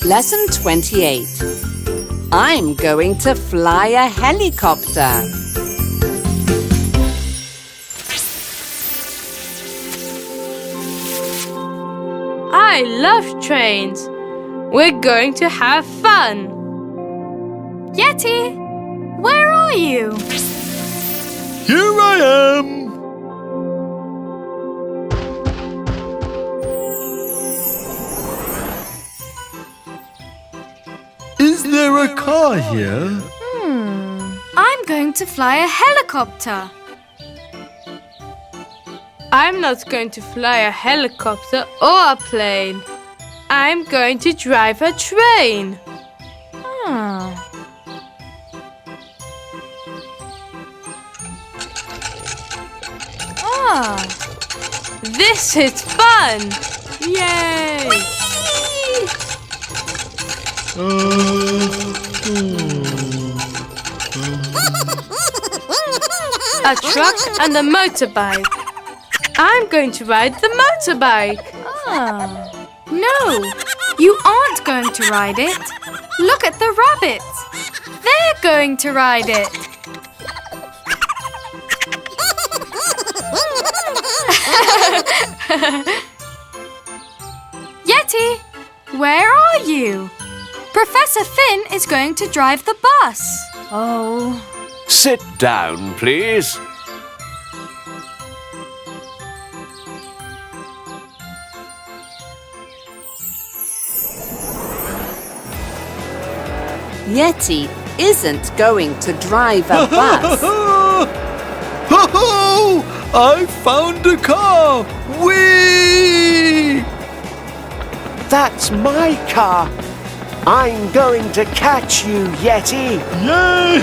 Lesson 28. I'm going to fly a helicopter. I love trains. We're going to have fun. Yeti, where are you? Here I am. Is there a car here? I'm going to fly a helicopter. I'm not going to fly a helicopter or a plane. I'm going to drive a train. This is fun! Yay! A truck and a motorbike. I'm going to ride the motorbike. No, you aren't going to ride it. Look at the rabbits. They're going to ride it. Yeti, where are you? Professor Finn is going to drive the bus. Oh. Sit down, please. Yeti isn't going to drive a bus. Ho-ho! I found a car! Whee! That's my car. I'm going to catch you, Yeti. Yay!